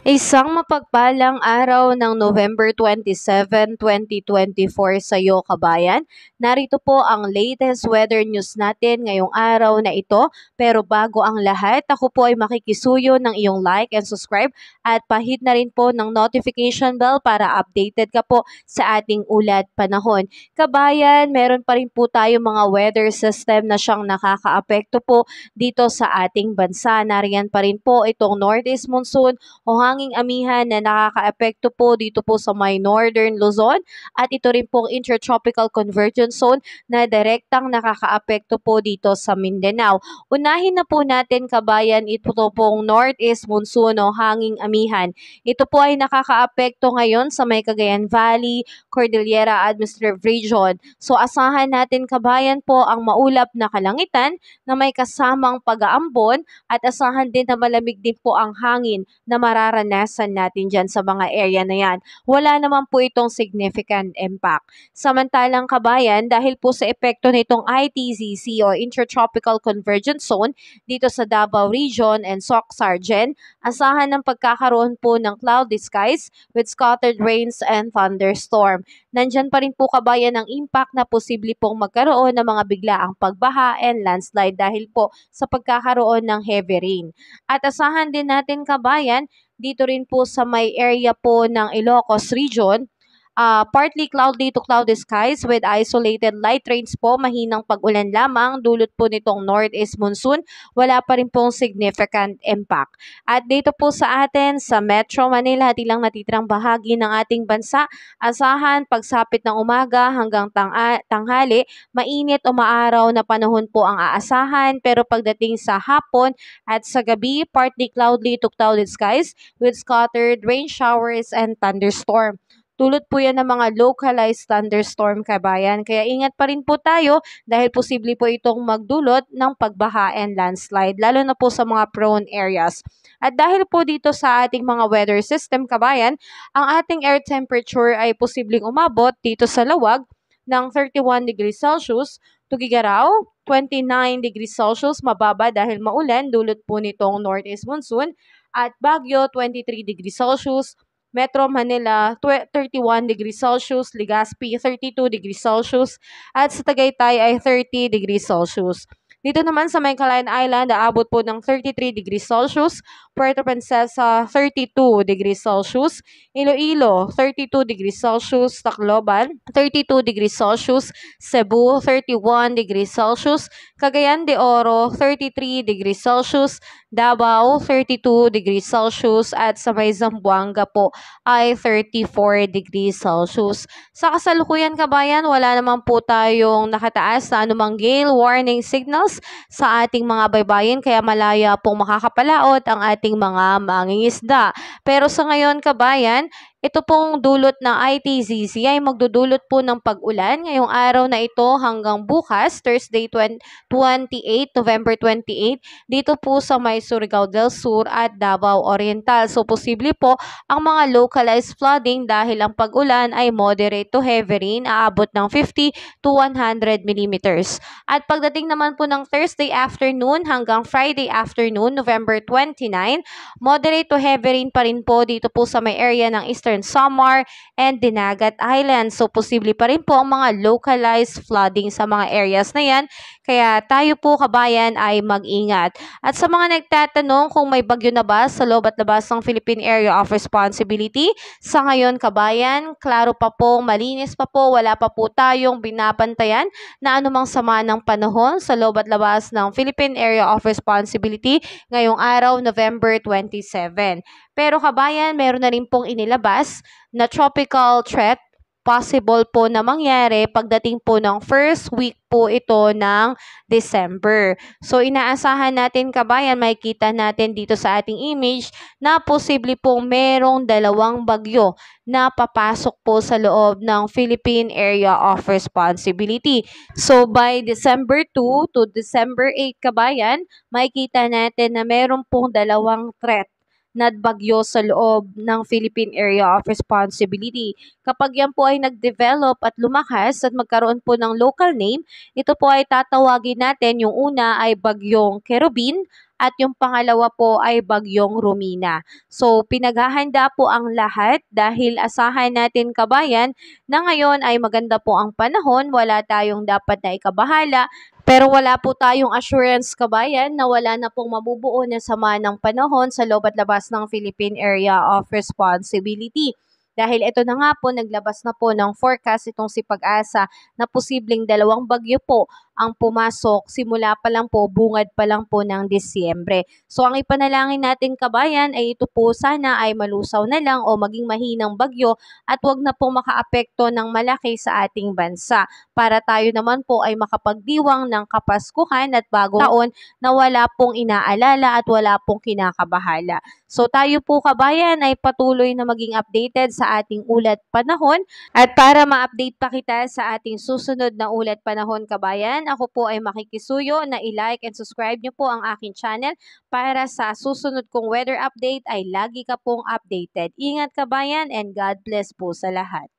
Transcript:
Isang mapagpalang araw ng November 27, 2024 sa iyo kabayan. Narito po ang latest weather news natin ngayong araw na ito. Pero bago ang lahat, ako po ay makikisuyo ng iyong like and subscribe at pahit na rin po ng notification bell para updated ka po sa ating ulat panahon. Kabayan, meron pa rin po tayo mga weather system na siyang nakakaapekto po dito sa ating bansa. Nariyan pa rin po itong northeast monsoon o hanging amihan na nakakaapekto po dito po sa may northern Luzon at ito rin pong intertropical convergence zone na direktang nakakaapekto po dito sa Mindanao. Unahin na po natin kabayan ito pong northeast monsoon o hanging amihan. Ito po ay nakakaapekto ngayon sa may Cagayan Valley, Cordillera Administrative Region. So asahan natin kabayan po ang maulap na kalangitan na may kasamang pag-aambon at asahan din na malamig din po ang hangin na mararanasan natin dyan sa mga area na yan. Wala naman po itong significant impact. Samantalang kabayan, dahil po sa epekto nitong ITZC o Intertropical Convergence Zone dito sa Davao Region and Soc-Sargen, asahan ng pagkakaroon po ng cloudy skies with scattered rains and thunderstorm. Nandyan pa rin po kabayan ang impact na posible pong magkaroon ng mga biglaang pagbaha and landslide dahil po sa pagkakaroon ng heavy rain. At asahan din natin kabayan, dito rin po sa may area po ng Ilocos Region, partly cloudy to cloudy skies with isolated light rains po, mahinang pag-ulan lamang, dulot po nitong northeast monsoon, wala pa rin pong significant impact. At dito po sa atin, sa Metro Manila, at ilang natitirang bahagi ng ating bansa, asahan pagsapit ng umaga hanggang tanghali, mainit o maaraw na panahon po ang aasahan, pero pagdating sa hapon at sa gabi, partly cloudy to cloudy skies with scattered rain showers and thunderstorm. Tulot po yan ng mga localized thunderstorm kabayan. Kaya ingat pa rin po tayo dahil posible po itong magdulot ng pagbaha and landslide, lalo na po sa mga prone areas. At dahil po dito sa ating mga weather system kabayan, ang ating air temperature ay posibleng umabot dito sa Lawag ng 31 degrees Celsius, Tugigaraw 29 degrees Celsius, mababa dahil maulan, dulot po nitong northeast monsoon, at Baguio 23 degrees Celsius, Metro Manila 31 degrees Celsius, Legazpi 32 degrees Celsius, at sa Tagaytay ay 30 degrees Celsius. Dito naman sa may Calayan Island, aabot po ng 33 degrees Celsius, Puerto Princesa 32 degrees Celsius, Iloilo 32 degrees Celsius, Tacloban 32 degrees Celsius, Cebu 31 degrees Celsius, Cagayan de Oro 33 degrees Celsius, Davao 32 degrees Celsius, at sa may Zamboanga po ay 34 degrees Celsius. Sa kasalukuyan kabayan, wala naman po tayong nakataas na anumang gale warning signals sa ating mga baybayin, kaya malaya pong makakapalaot ang ating mga mangingisda. Pero sa ngayon kabayan, ito pong dulot ng ITZC ay magdudulot po ng pag-ulan ngayong araw na ito hanggang bukas, Thursday 28, November 28, dito po sa may Surigao del Sur at Davao Oriental. So posible po ang mga localized flooding dahil ang pag-ulan ay moderate to heavy rain, aabot ng 50 to 100 millimeters. At pagdating naman po ng Thursday afternoon hanggang Friday afternoon, November 29, moderate to heavy rain pa rin po dito po sa may area ng Eastern Samar and Dinagat Island. So posible pa rin po ang mga localized flooding sa mga areas na yan. Kaya tayo po kabayan ay mag-ingat. At sa mga nagtatanong kung may bagyo na ba sa loob at labas ng Philippine Area of Responsibility, sa ngayon kabayan, klaro pa po, malinis pa po, wala pa po tayong binabantayan na anumang sama ng panahon sa loob at labas ng Philippine Area of Responsibility ngayong araw, November 27. Pero kabayan, meron na rin pong inilabas na tropical threat possible po na mangyari pagdating po ng first week po ito ng December. So inaasahan natin kabayan, makikita natin dito sa ating image na posible pong merong dalawang bagyo na papasok po sa loob ng Philippine Area of Responsibility. So by December 2 to December 8 kabayan, makikita natin na meron pong dalawang threat na bagyo sa loob ng Philippine Area of Responsibility. Kapag yan po ay nag-develop at lumakas at magkaroon po ng local name, ito po ay tatawagin natin, yung una ay bagyong Kerubin at yung pangalawa po ay bagyong Romina. So, pinaghahanda po ang lahat dahil asahan natin kabayan na ngayon ay maganda po ang panahon, wala tayong dapat na ikabahala, pero wala po tayong assurance kabayan na wala na pong mabubuo na sama ng panahon sa loob at labas ng Philippine Area of Responsibility. Dahil ito na nga po, naglabas na po ng forecast itong si Pag-asa na posibleng 2 bagyo po ang pumasok simula pa lang po, bungad pa lang po ng Disyembre. So ang ipanalangin natin kabayan ay ito po sana ay malusaw na lang o maging mahinang bagyo at wag na pong makaapekto ng malaki sa ating bansa para tayo naman po ay makapagdiwang ng Kapaskuhan at bagong taon na wala pong inaalala at wala pong kinakabahala. So tayo po kabayan ay patuloy na maging updated sa ating ulat panahon at para ma-update pa kita sa ating susunod na ulat panahon kabayan, ako po ay makikisuyo na i-like and subscribe nyo po ang aking channel para sa susunod kong weather update ay lagi ka pong updated. Ingat kabayan and God bless po sa lahat.